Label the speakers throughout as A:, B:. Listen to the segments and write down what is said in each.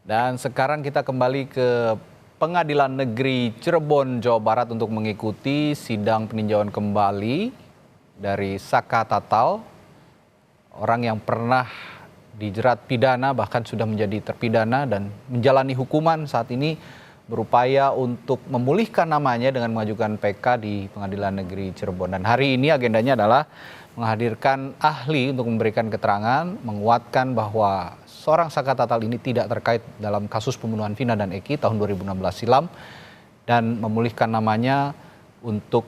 A: Dan sekarang kita kembali ke Pengadilan Negeri Cirebon, Jawa Barat untuk mengikuti sidang peninjauan kembali dari Saka Tatal, orang yang pernah dijerat pidana bahkan sudah menjadi terpidana dan menjalani hukuman saat ini berupaya untuk memulihkan namanya dengan mengajukan PK di Pengadilan Negeri Cirebon. Dan hari ini agendanya adalah menghadirkan ahli untuk memberikan keterangan, menguatkan bahwa seorang Saka Tatal ini tidak terkait dalam kasus pembunuhan Vina dan Eki tahun 2016 silam dan memulihkan namanya untuk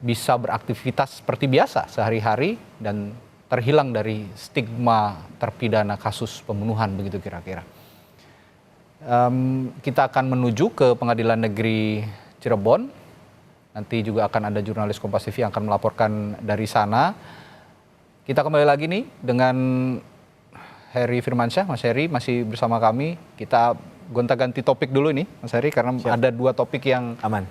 A: bisa beraktivitas seperti biasa sehari-hari dan terhilang dari stigma terpidana kasus pembunuhan, begitu kira-kira. Kita akan menuju ke Pengadilan Negeri Cirebon. Nanti juga akan ada jurnalis Kompas TV yang akan melaporkan dari sana. Kita kembali lagi nih dengan Heri Firmansyah. Mas Heri masih bersama kami. Kita gonta-ganti topik dulu nih, Mas Heri, karena ada dua topik yang
B: aman,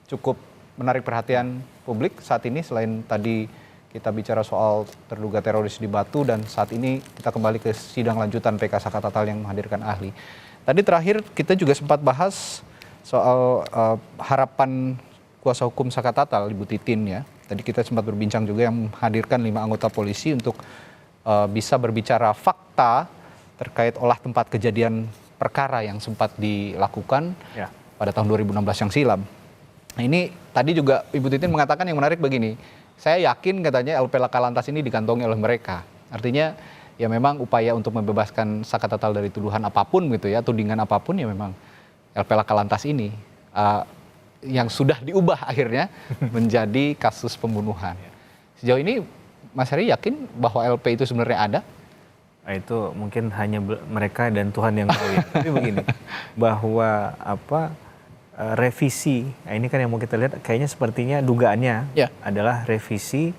A: cukup menarik perhatian publik saat ini. Selain tadi kita bicara soal terduga teroris di Batu, dan saat ini kita kembali ke sidang lanjutan PK Saka Tatal yang menghadirkan ahli. Tadi terakhir kita juga sempat bahas soal harapan kuasa hukum Saka Tatal, Ibu Titin ya. Tadi kita sempat berbincang juga yang menghadirkan 5 anggota polisi untuk bisa berbicara fakta terkait olah tempat kejadian perkara yang sempat dilakukan pada tahun 2016 yang silam. Nah, ini tadi juga Ibu Titin mengatakan yang menarik begini, saya yakin katanya LP Laka Lantas ini dikantongi oleh mereka. Artinya ya memang upaya untuk membebaskan Saka Tatal dari tuduhan apapun gitu ya, tudingan apapun ya memang LP Laka Lantas ini yang sudah diubah akhirnya menjadi kasus pembunuhan. Sejauh ini Mas Heri yakin bahwa LP itu sebenarnya ada?
B: Nah, itu mungkin hanya mereka dan Tuhan yang tahu ya. Tapi begini, bahwa revisi, nah ini kan yang mau kita lihat kayaknya sepertinya dugaannya adalah revisi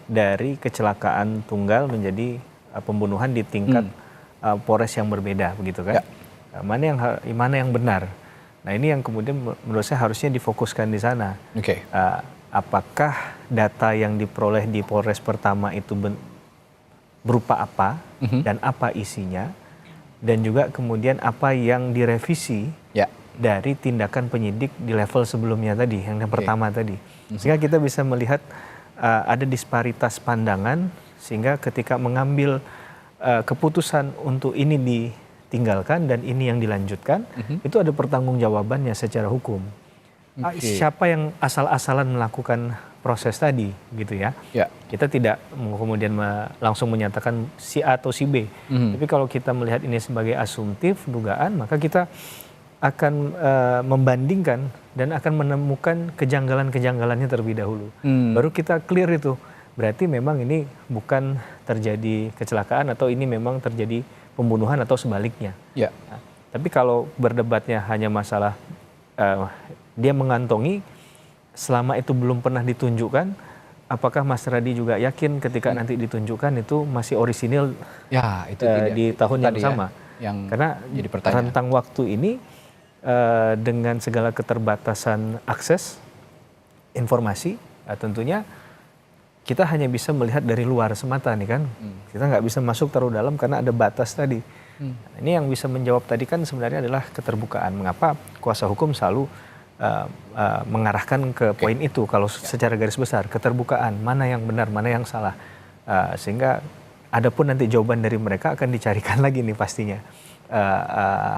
B: dari kecelakaan tunggal menjadi pembunuhan di tingkat Polres yang berbeda, begitu kan? Mana yang benar? Nah, ini yang kemudian menurut saya harusnya difokuskan di sana. Apakah data yang diperoleh di Polres pertama itu berupa apa dan apa isinya, dan juga kemudian apa yang direvisi dari tindakan penyidik di level sebelumnya tadi, yang pertama tadi. Sehingga kita bisa melihat ada disparitas pandangan, sehingga ketika mengambil keputusan untuk ini ditinggalkan dan ini yang dilanjutkan, itu ada pertanggungjawabannya secara hukum. Siapa yang asal-asalan melakukan proses tadi, gitu ya. Kita tidak kemudian langsung menyatakan si A atau si B. Tapi kalau kita melihat ini sebagai asumtif, dugaan, maka kita akan membandingkan dan akan menemukan kejanggalan-kejanggalannya terlebih dahulu. Baru kita clear itu. Berarti memang ini bukan terjadi kecelakaan atau ini memang terjadi pembunuhan atau sebaliknya. Nah, tapi kalau berdebatnya hanya masalah dia mengantongi, selama itu belum pernah ditunjukkan, apakah Mas Radi juga yakin ketika nanti ditunjukkan itu masih orisinil di tahun yang sama? Karena jadi rentang waktu ini dengan segala keterbatasan akses informasi, tentunya kita hanya bisa melihat dari luar semata nih kan. Kita nggak bisa masuk terlalu dalam karena ada batas tadi. Nah, ini yang bisa menjawab tadi kan sebenarnya adalah keterbukaan. Mengapa kuasa hukum selalu mengarahkan ke poin itu kalau secara garis besar, keterbukaan, mana yang benar, mana yang salah. Sehingga adapun nanti jawaban dari mereka akan dicarikan lagi nih pastinya.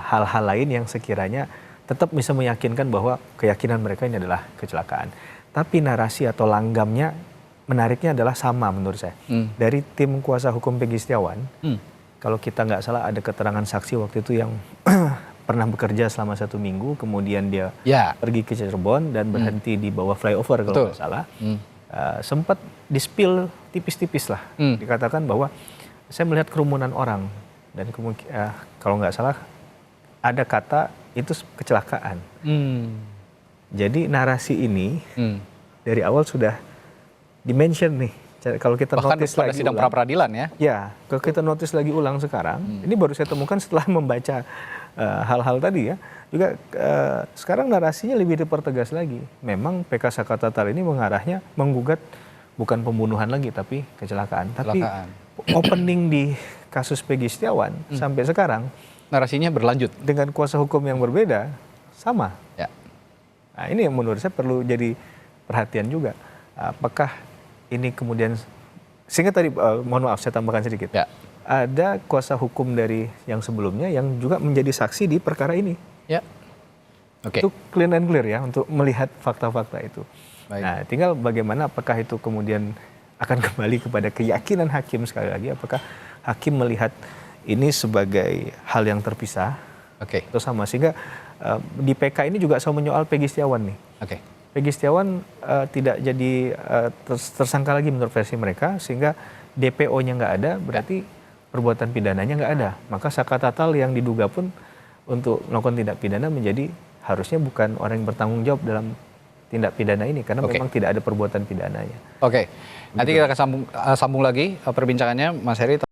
B: Hal-hal lain yang sekiranya tetap bisa meyakinkan bahwa keyakinan mereka ini adalah kecelakaan. Tapi narasi atau langgamnya menariknya adalah sama menurut saya. Dari tim kuasa hukum Peggy Setiawan, kalau kita nggak salah ada keterangan saksi waktu itu yang pernah bekerja selama 1 minggu, kemudian dia pergi ke Cirebon dan berhenti di bawah flyover kalau nggak salah. Sempat di-spill tipis-tipis lah. Dikatakan bahwa saya melihat kerumunan orang dan kalau nggak salah ada kata itu kecelakaan. Jadi narasi ini dari awal sudah dimention nih. Kalau kita
A: bahkan
B: notice
A: pada
B: lagi
A: sidang pra-peradilan ya.
B: Ya, kalau kita notice lagi ulang sekarang, ini baru saya temukan setelah membaca hal-hal tadi ya. Juga sekarang narasinya lebih dipertegas lagi. Memang PK Saka Tatal ini mengarahnya menggugat bukan pembunuhan lagi tapi kecelakaan. Tapi opening di kasus Peggy Setiawan sampai sekarang
A: narasinya berlanjut.
B: Dengan kuasa hukum yang berbeda, sama.
A: Ya.
B: Nah, ini yang menurut saya perlu jadi perhatian juga. Apakah ini kemudian, sehingga tadi, mohon maaf saya tambahkan sedikit.
A: Ya.
B: Ada kuasa hukum dari yang sebelumnya yang juga menjadi saksi di perkara ini.
A: Ya. Oke.
B: Itu clean and clear ya, untuk melihat fakta-fakta itu.
A: Baik.
B: Nah, tinggal bagaimana, apakah itu kemudian akan kembali kepada keyakinan hakim sekali lagi, apakah hakim melihat ini sebagai hal yang terpisah
A: Oke.
B: atau sama, sehingga di PK ini juga selalu menyoal Peggy Setiawan nih.
A: Oke.
B: Peggy Setiawan tidak jadi tersangka lagi menurut versi mereka, sehingga DPO-nya nggak ada, berarti perbuatan pidananya nggak ada. Maka Saka Tatal yang diduga pun untuk melakukan tindak pidana menjadi harusnya bukan orang yang bertanggung jawab dalam tindak pidana ini, karena memang tidak ada perbuatan pidananya.
A: Oke. Nanti kita akan sambung lagi perbincangannya, Mas Heri.